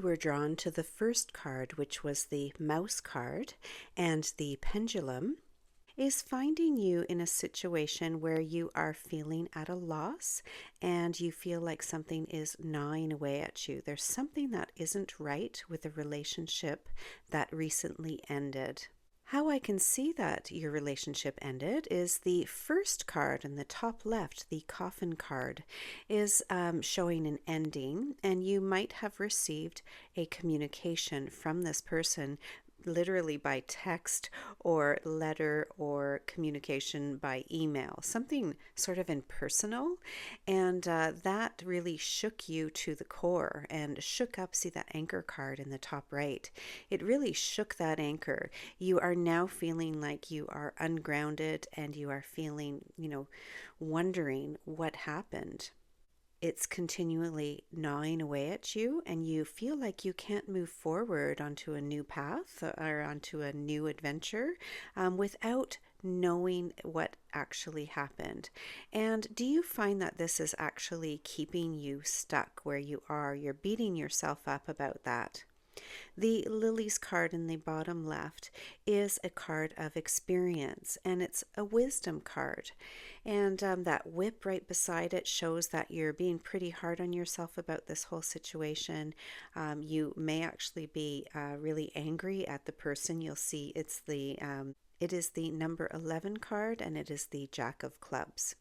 were drawn to the first card, which was the mouse card, and the pendulum is finding you in a situation where you are feeling at a loss and you feel like something is gnawing away at you. There's something that isn't right with a relationship that recently ended. How I can see that your relationship ended is the first card in the top left, the coffin card, is showing an ending, and you might have received a communication from this person literally by text or letter or communication by email, something sort of impersonal. And that really shook you to the core and shook up, see that anchor card in the top right? It really shook that anchor. You are now feeling like you are ungrounded and you are feeling, wondering what happened. It's continually gnawing away at you, and you feel like you can't move forward onto a new path or onto a new adventure without knowing what actually happened. And do you find that this is actually keeping you stuck where you are? You're beating yourself up about that. The lilies card in the bottom left is a card of experience, and it's a wisdom card. And that whip right beside it shows that you're being pretty hard on yourself about this whole situation. You may actually be really angry at the person. You'll see it is the number 11 card, and it is the Jack of Clubs.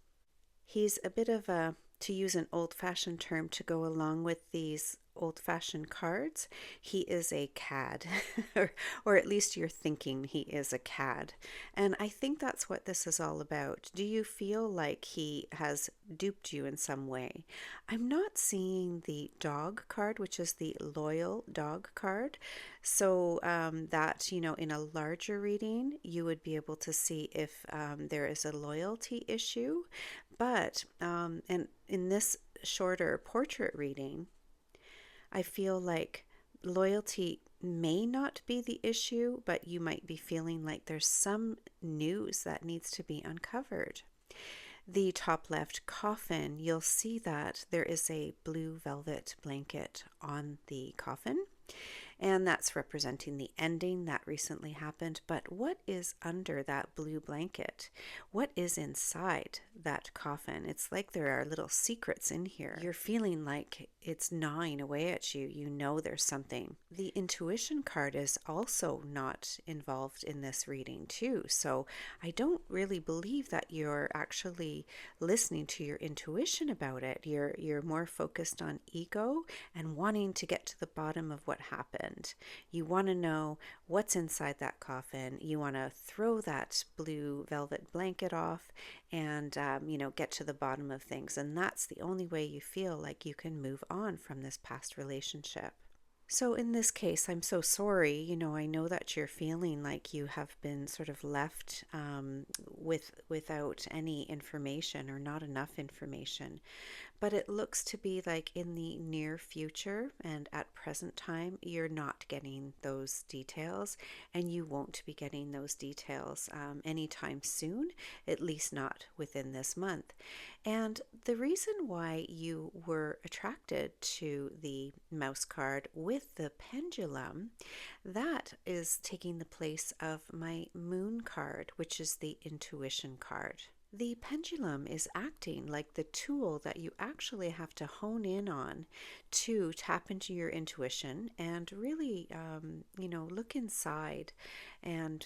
He's a bit of a, to use an old-fashioned term to go along with these old-fashioned cards, he is a cad, or at least you're thinking he is a cad. And I think that's what this is all about. Do you feel like he has duped you in some way? I'm not seeing the dog card, which is the loyal dog card. So that, in a larger reading, you would be able to see if there is a loyalty issue. But, and in this shorter portrait reading, I feel like loyalty may not be the issue, but you might be feeling like there's some news that needs to be uncovered. The top left coffin, you'll see that there is a blue velvet blanket on the coffin, and that's representing the ending that recently happened. But what is under that blue blanket? What is inside that coffin? It's like there are little secrets in here. You're feeling like it's gnawing away at you. You know there's something. The intuition card is also not involved in this reading too. So I don't really believe that you're actually listening to your intuition about it. You're more focused on ego and wanting to get to the bottom of what happened. You want to know what's inside that coffin. You want to throw that blue velvet blanket off and, get to the bottom of things. And that's the only way you feel like you can move on from this past relationship. So in this case, I'm so sorry. I know that you're feeling like you have been sort of left without any information or not enough information. But it looks to be like in the near future and at present time, you're not getting those details, and you won't be getting those details anytime soon, at least not within this month. And the reason why you were attracted to the mouse card with the pendulum, that is taking the place of my moon card, which is the intuition card. The pendulum is acting like the tool that you actually have to hone in on to tap into your intuition and really, look inside and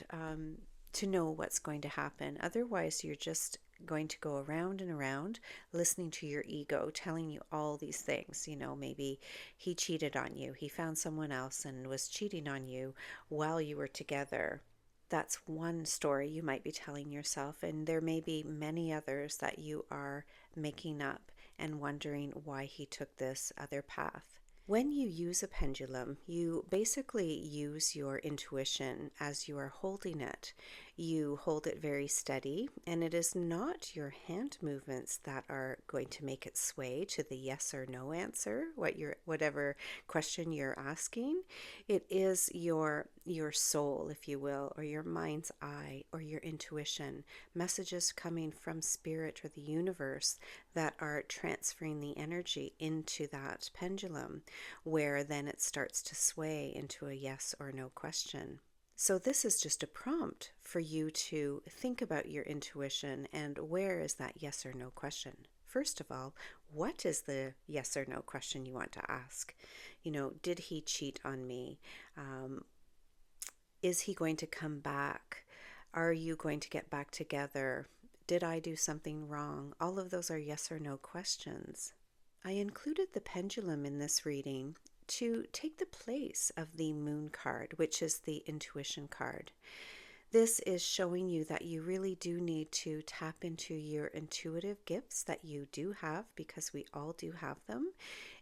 to know what's going to happen. Otherwise, you're just going to go around and around listening to your ego telling you all these things. Maybe he cheated on you. He found someone else and was cheating on you while you were together. That's one story you might be telling yourself, and there may be many others that you are making up and wondering why he took this other path. When you use a pendulum, you basically use your intuition as you are holding it. You hold it very steady, and it is not your hand movements that are going to make it sway to the yes or no answer, whatever question you're asking. It is your soul, if you will, or your mind's eye, or your intuition, messages coming from spirit or the universe that are transferring the energy into that pendulum, where then it starts to sway into a yes or no question. So, this is just a prompt for you to think about your intuition and where is that yes or no question. First of all, what is the yes or no question you want to ask? Did he cheat on me? Is he going to come back? Are you going to get back together? Did I do something wrong? All of those are yes or no questions. I included the pendulum in this reading to take the place of the moon card, which is the intuition card. This is showing you that you really do need to tap into your intuitive gifts that you do have, because we all do have them.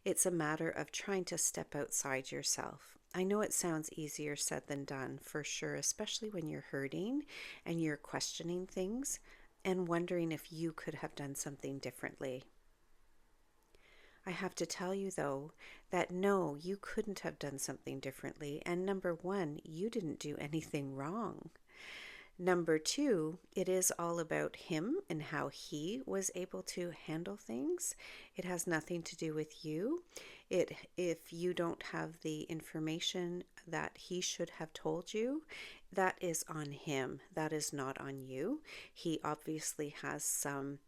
It's a matter of trying to step outside yourself. I know it sounds easier said than done, for sure, especially when you're hurting and you're questioning things and wondering if you could have done something differently. I have to tell you, though, that no, you couldn't have done something differently. And number one, you didn't do anything wrong. Number two, it is all about him and how he was able to handle things. It has nothing to do with you. If you don't have the information that he should have told you, that is on him. That is not on you. He obviously has some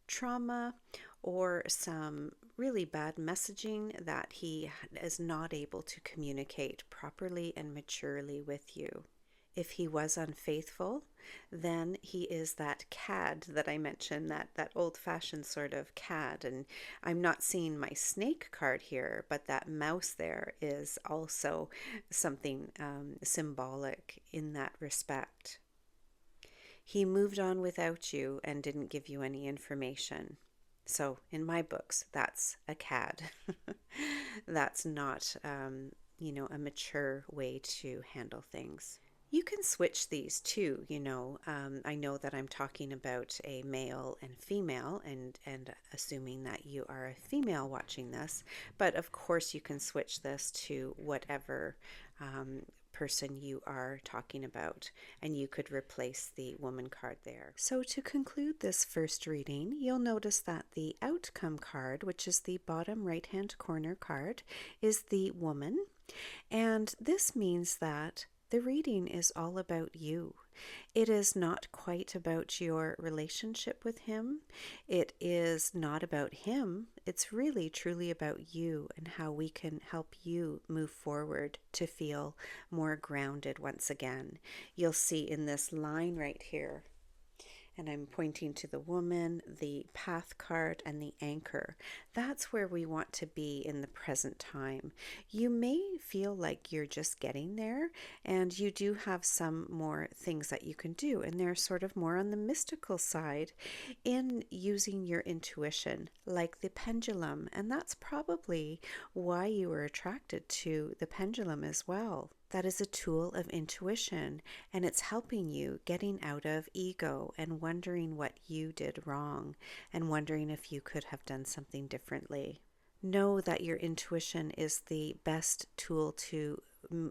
trauma or some really bad messaging that he is not able to communicate properly and maturely with you. If he was unfaithful, then he is that cad that I mentioned, that old-fashioned sort of cad. And I'm not seeing my snake card here, but that mouse there is also something symbolic in that respect. He moved on without you and didn't give you any information. So in my books, that's a cad. That's not, a mature way to handle things. You can switch these too, I know that I'm talking about a male and female, and assuming that you are a female watching this, but of course you can switch this to whatever person you are talking about, and you could replace the woman card there. So to conclude this first reading, you'll notice that the outcome card, which is the bottom right hand corner card, is the woman, and this means that the reading is all about you. It is not quite about your relationship with him. It is not about him. It's really truly about you and how we can help you move forward to feel more grounded once again. You'll see in this line right here, and I'm pointing to the woman, the path card, and the anchor. That's where we want to be in the present time. You may feel like you're just getting there, and you do have some more things that you can do, and they're sort of more on the mystical side in using your intuition, like the pendulum, and that's probably why you were attracted to the pendulum as well. That is a tool of intuition, and it's helping you getting out of ego and wondering what you did wrong and wondering if you could have done something differently. Know that your intuition is the best tool to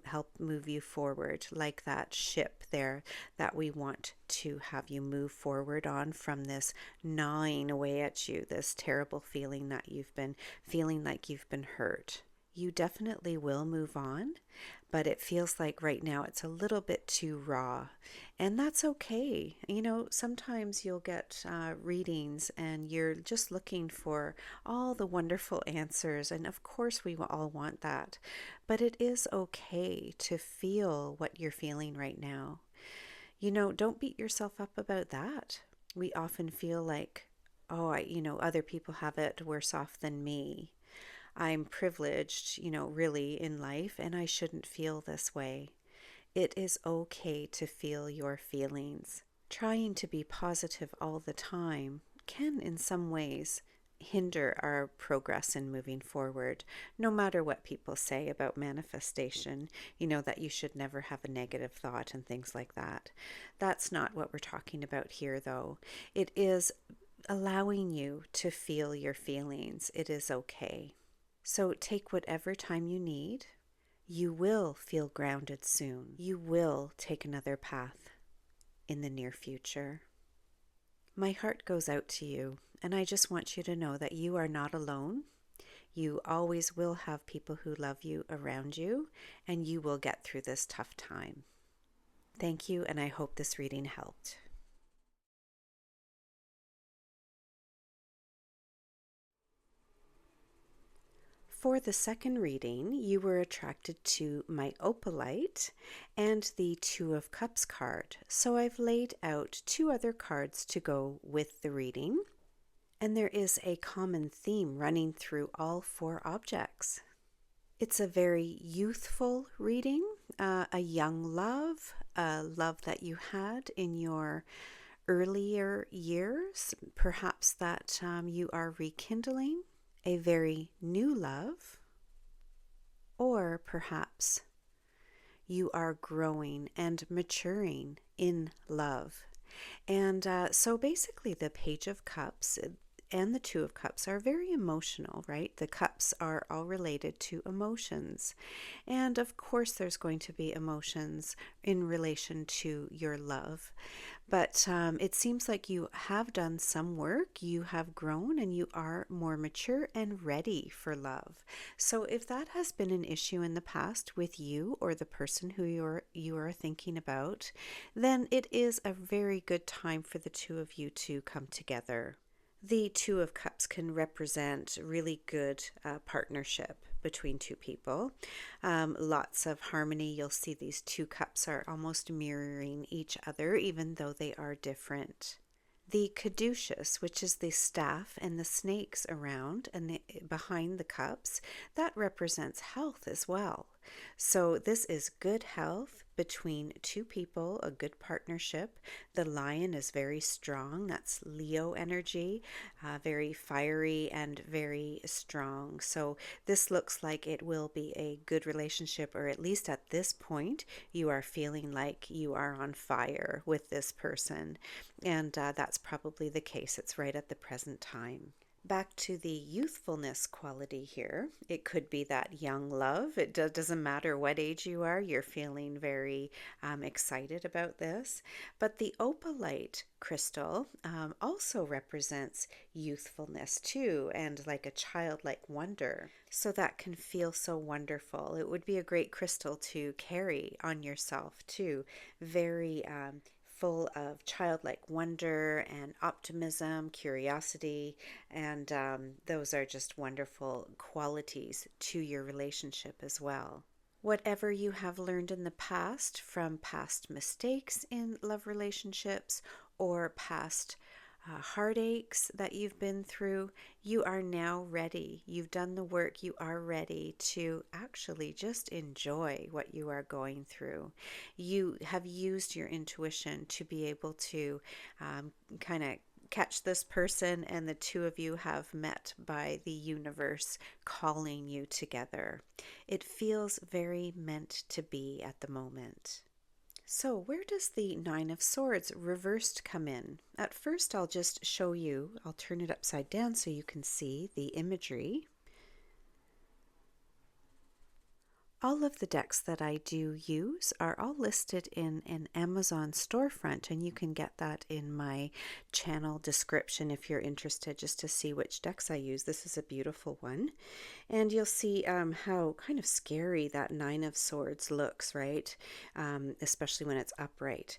help move you forward, like that ship there that we want to have you move forward on from this gnawing away at you, this terrible feeling that you've been feeling like you've been hurt. You definitely will move on, but it feels like right now it's a little bit too raw, and that's okay. Sometimes you'll get readings and you're just looking for all the wonderful answers, and of course we all want that, but it is okay to feel what you're feeling right now. Don't beat yourself up about that. We often feel like, oh, other people have it worse off than me. I'm privileged, really in life, and I shouldn't feel this way. It is okay to feel your feelings. Trying to be positive all the time can, in some ways, hinder our progress in moving forward, no matter what people say about manifestation, that you should never have a negative thought and things like that. That's not what we're talking about here, though. It is allowing you to feel your feelings. It is okay. So take whatever time you need. You will feel grounded soon. You will take another path in the near future. My heart goes out to you, and I just want you to know that you are not alone. You always will have people who love you around you, and you will get through this tough time. Thank you, and I hope this reading helped. For the second reading, you were attracted to my opalite and the Two of Cups card. So I've laid out two other cards to go with the reading, and there is a common theme running through all four objects. It's a very youthful reading, a young love, a love that you had in your earlier years, perhaps that you are rekindling, a very new love, or perhaps you are growing and maturing in love. And so basically, the Page of Cups and the Two of Cups are very emotional, right? The cups are all related to emotions. And of course, there's going to be emotions in relation to your love. But it seems like you have done some work, you have grown, and you are more mature and ready for love. So if that has been an issue in the past with you or the person who you are thinking about, then it is a very good time for the two of you to come together. The Two of Cups can represent really good partnership between two people. Lots of harmony. You'll see these two cups are almost mirroring each other, even though they are different. The caduceus, which is the staff and the snakes around and behind the cups, that represents health as well. So this is good health between two people, a good partnership. The lion is very strong. That's Leo energy, very fiery and very strong. So this looks like it will be a good relationship, or at least at this point, you are feeling like you are on fire with this person. And that's probably the case. It's right at the present time. Back to the youthfulness quality here. It could be that young love. It doesn't matter what age you are, you're feeling very excited about this. But the opalite crystal also represents youthfulness too, and like a childlike wonder. So that can feel so wonderful. It would be a great crystal to carry on yourself too. Very full of childlike wonder and optimism, curiosity, and those are just wonderful qualities to your relationship as well. Whatever you have learned in the past from past mistakes in love relationships or past heartaches that you've been through, you are now ready. You've done the work. You are ready to actually just enjoy what you are going through. You have used your intuition to be able to kind of catch this person, and the two of you have met by the universe calling you together. It feels very meant to be at the moment. So where does the Nine of Swords reversed come in? At first, I'll just show you. I'll turn it upside down so you can see the imagery. All of the decks that I do use are all listed in an Amazon storefront, and you can get that in my channel description if you're interested, just to see which decks I use. This is a beautiful one. And you'll see how kind of scary that Nine of Swords looks, right? Especially when it's upright.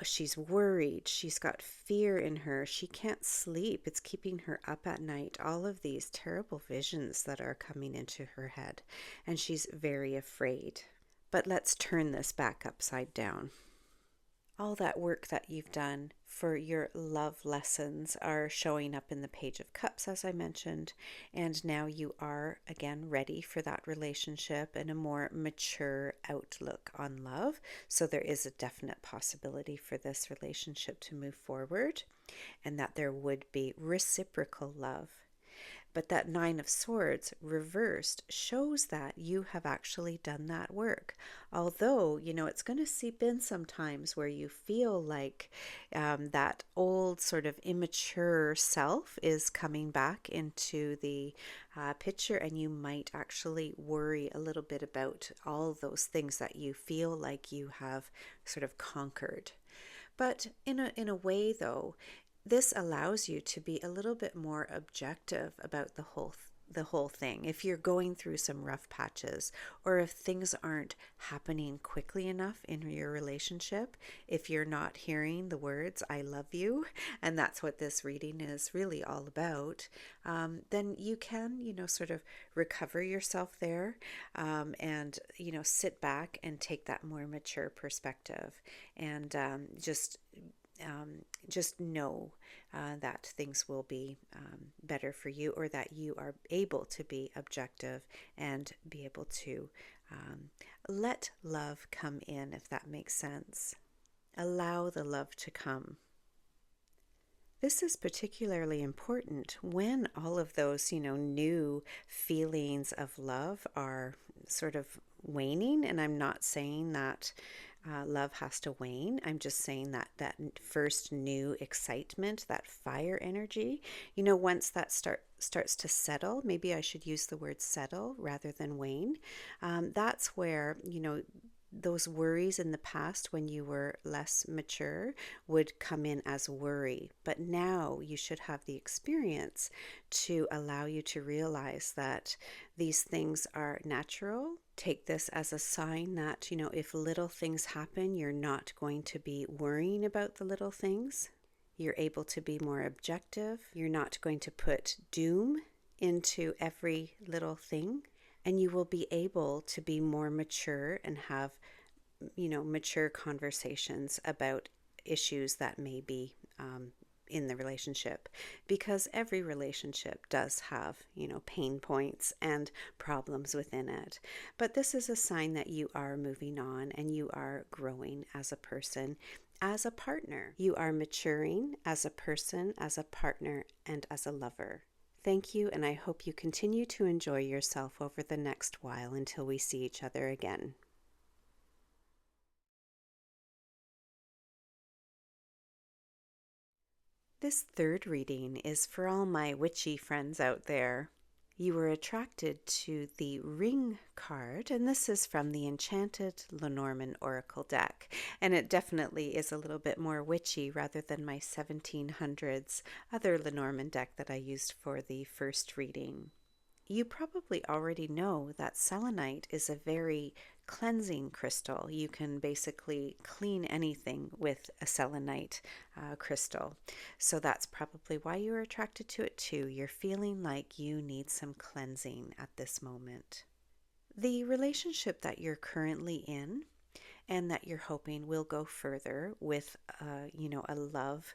She's worried. She's got fear in her. She can't sleep. It's keeping her up at night. All of these terrible visions that are coming into her head. And she's very afraid. But let's turn this back upside down. All that work that you've done for your love lessons are showing up in the Page of Cups, as I mentioned, and now you are again ready for that relationship and a more mature outlook on love. So there is a definite possibility for this relationship to move forward, and that there would be reciprocal love. But that Nine of Swords reversed shows that you have actually done that work. Although, it's going to seep in sometimes where you feel like that old sort of immature self is coming back into the picture, and you might actually worry a little bit about all those things that you feel like you have sort of conquered. But in a way, though, this allows you to be a little bit more objective about the whole thing. If you're going through some rough patches, or if things aren't happening quickly enough in your relationship, if you're not hearing the words "I love you," and that's what this reading is really all about, then you can, sort of recover yourself there, and sit back and take that more mature perspective, and just know that things will be better for you, or that you are able to be objective and be able to let love come in, if that makes sense. Allow the love to come. This is particularly important when all of those, new feelings of love are sort of waning. And I'm not saying that love has to wane. I'm just saying that that first new excitement, that fire energy, once that starts to settle, maybe I should use the word settle rather than wane. That's where, those worries in the past when you were less mature would come in as worry. But now you should have the experience to allow you to realize that these things are natural. Take this as a sign that, if little things happen, you're not going to be worrying about the little things. You're able to be more objective. You're not going to put doom into every little thing. And you will be able to be more mature and have, mature conversations about issues that may be in the relationship, because every relationship does have, pain points and problems within it. But this is a sign that you are moving on and you are growing as a person, as a partner. You are maturing as a person, as a partner, and as a lover. Thank you, and I hope you continue to enjoy yourself over the next while until we see each other again. This third reading is for all my witchy friends out there. You were attracted to the Ring card, and this is from the Enchanted Lenormand Oracle deck. And it definitely is a little bit more witchy rather than my 1700s other Lenormand deck that I used for the first reading. You probably already know that selenite is a very cleansing crystal. You can basically clean anything with a selenite crystal. So that's probably why you're attracted to it too. You're feeling like you need some cleansing at this moment. The relationship that you're currently in and that you're hoping will go further with, a love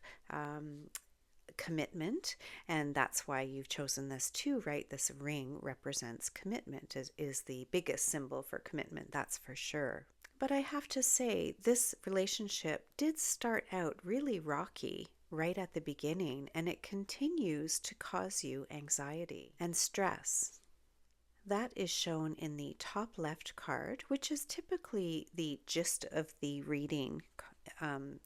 commitment, and that's why you've chosen this too, right? This ring represents commitment, is the biggest symbol for commitment, that's for sure. But I have to say, this relationship did start out really rocky right at the beginning, and it continues to cause you anxiety and stress. That is shown in the top left card, which is typically the gist of the reading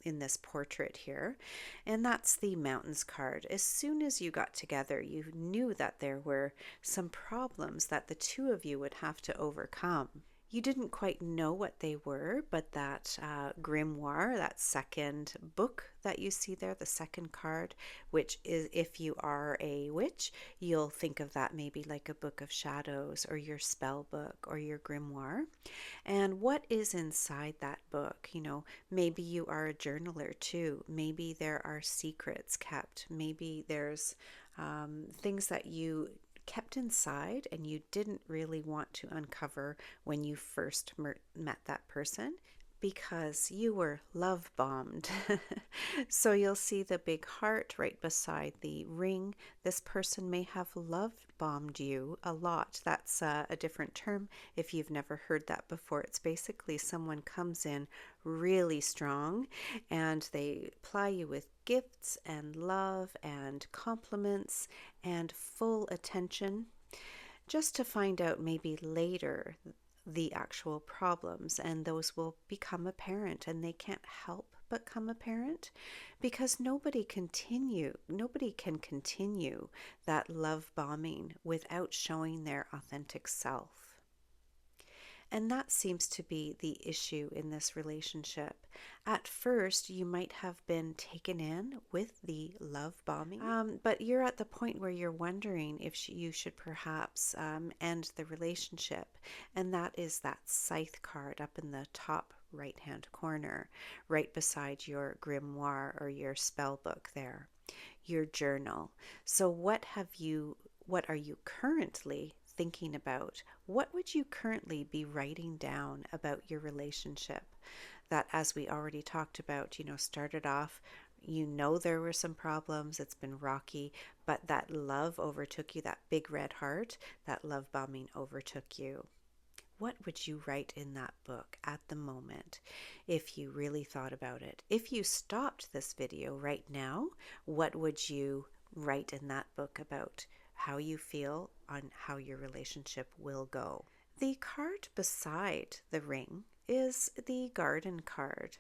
in this portrait here. And that's the Mountains card. As soon as you got together, you knew that there were some problems that the two of you would have to overcome. You didn't quite know what they were, but that grimoire, that second book that you see there, the second card, which is, if you are a witch, you'll think of that maybe like a book of shadows or your spell book or your grimoire. And what is inside that book? Maybe you are a journaler too. Maybe there are secrets kept. Maybe there's things that you kept inside and you didn't really want to uncover when you first met that person. because you were love bombed. So you'll see the big heart right beside the ring. This person may have love bombed you a lot. That's a different term if you've never heard that before. It's basically someone comes in really strong and they ply you with gifts and love and compliments and full attention, just to find out maybe later the actual problems, and those will become apparent, and they can't help but come apparent because nobody can continue that love bombing without showing their authentic self. And that seems to be the issue in this relationship. At first, you might have been taken in with the love bombing, but you're at the point where you're wondering if you should perhaps end the relationship. And that is that scythe card up in the top right hand corner, right beside your grimoire or your spell book there, your journal. So what are you currently thinking about? What would you currently be writing down about your relationship that, as we already talked about, started off, there were some problems, it's been rocky, but that love overtook you, that big red heart, that love bombing overtook you. What would you write in that book at the moment if you really thought about it? If you stopped this video right now, what would you write in that book about how you feel on how your relationship will go? The card beside the ring is the garden card.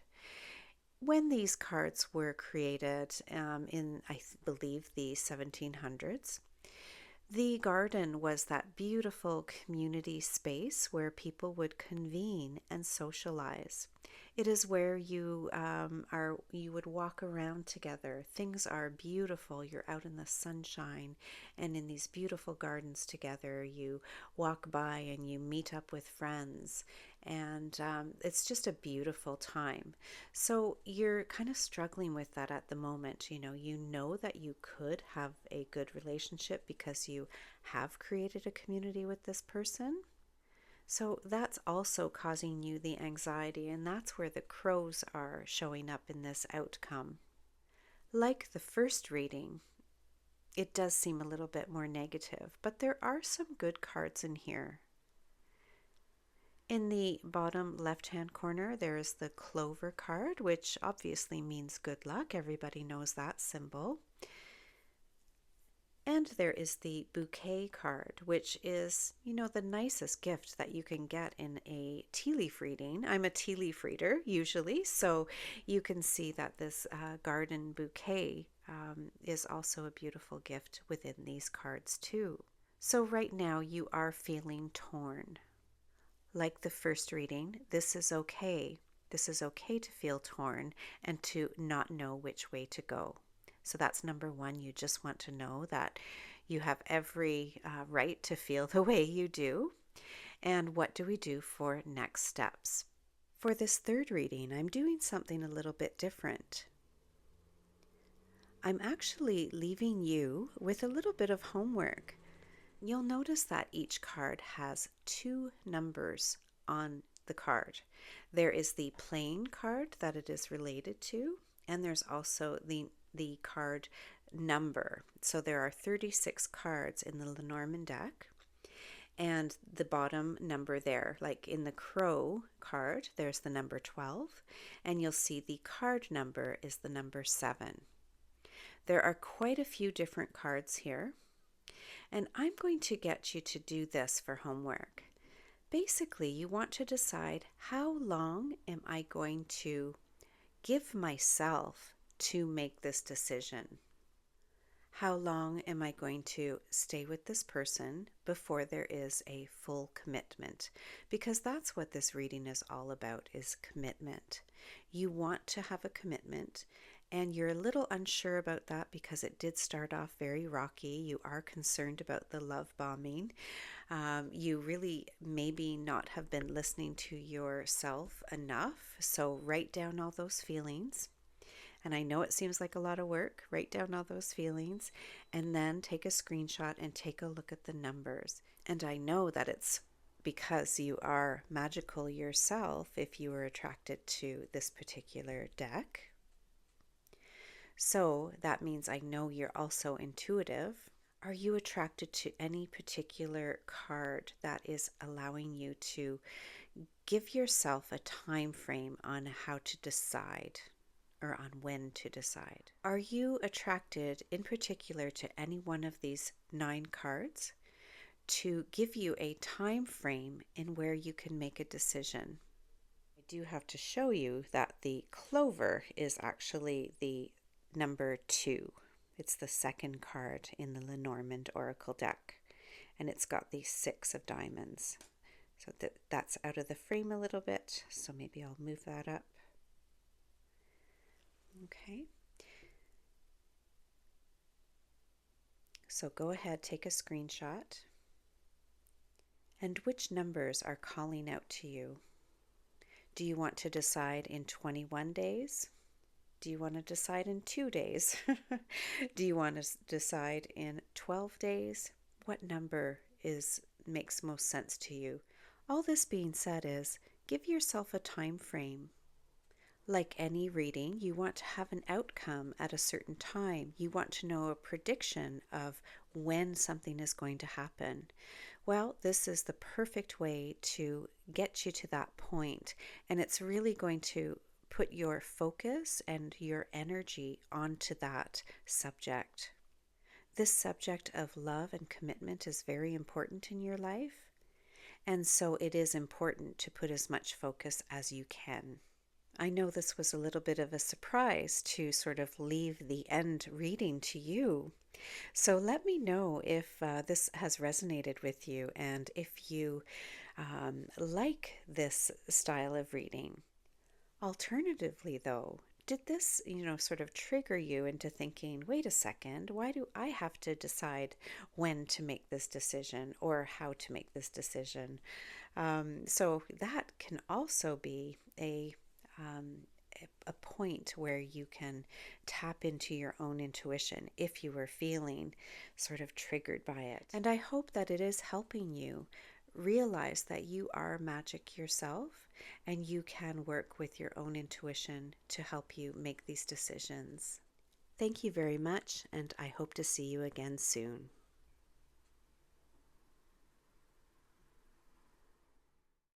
When these cards were created in, I believe, the 1700s, the garden was that beautiful community space where people would convene and socialize. It is where you would walk around together. Things are beautiful. You're out in the sunshine and in these beautiful gardens together. You walk by and you meet up with friends, and it's just a beautiful time. So you're kind of struggling with that at the moment. You know that you could have a good relationship because you have created a community with this person. So that's also causing you the anxiety, and that's where the crows are showing up in this outcome. Like the first reading, it does seem a little bit more negative, but there are some good cards in here. In the bottom left-hand corner, there is the clover card, which obviously means good luck. Everybody knows that symbol. And there is the bouquet card, which is, the nicest gift that you can get in a tea leaf reading. I'm a tea leaf reader usually, so you can see that this garden bouquet is also a beautiful gift within these cards too. So right now you are feeling torn. Like the first reading, this is okay. This is okay to feel torn and to not know which way to go. So that's number one. You just want to know that you have every right to feel the way you do. And what do we do for next steps? For this third reading, I'm doing something a little bit different. I'm actually leaving you with a little bit of homework. You'll notice that each card has 2 numbers on the card. There is the playing card that it is related to, and there's also the card number. So there are 36 cards in the Lenormand deck, and the bottom number there, like in the crow card, there's the number 12, and you'll see the card number is the number 7. There are quite a few different cards here, and I'm going to get you to do this for homework. Basically, you want to decide, how long am I going to give myself to make this decision? How long am I going to stay with this person before there is a full commitment? Because that's what this reading is all about, is commitment. You want to have a commitment, and you're a little unsure about that because it did start off very rocky. You are concerned about the love bombing. You really maybe not have been listening to yourself enough. So write down all those feelings. And I know it seems like a lot of work. Write down all those feelings and then take a screenshot and take a look at the numbers. And I know that it's because you are magical yourself, if you were attracted to this particular deck. So that means I know you're also intuitive. Are you attracted to any particular card that is allowing you to give yourself a time frame on how to decide or on when to decide? Are you attracted in particular to any one of these 9 cards to give you a time frame in where you can make a decision? I do have to show you that the clover is actually the number 2. It's the second card in the Lenormand Oracle deck, and it's got the 6 of diamonds. So that's out of the frame a little bit, so maybe I'll move that up. Okay. So go ahead, take a screenshot. And which numbers are calling out to you? Do you want to decide in 21 days? Do you want to decide in 2 days? Do you want to decide in 12 days? What number makes most sense to you? All this being said is, give yourself a time frame. Like any reading, you want to have an outcome at a certain time. You want to know a prediction of when something is going to happen. Well, this is the perfect way to get you to that point, and it's really going to put your focus and your energy onto that subject. This subject of love and commitment is very important in your life, and so it is important to put as much focus as you can. I know this was a little bit of a surprise to sort of leave the end reading to you. So let me know if this has resonated with you and if you like this style of reading. Alternatively, though, did this, sort of trigger you into thinking, wait a second, why do I have to decide when to make this decision or how to make this decision? So that can also be a point where you can tap into your own intuition if you were feeling sort of triggered by it. And I hope that it is helping you realize that you are magic yourself and you can work with your own intuition to help you make these decisions. Thank you very much, and I hope to see you again soon.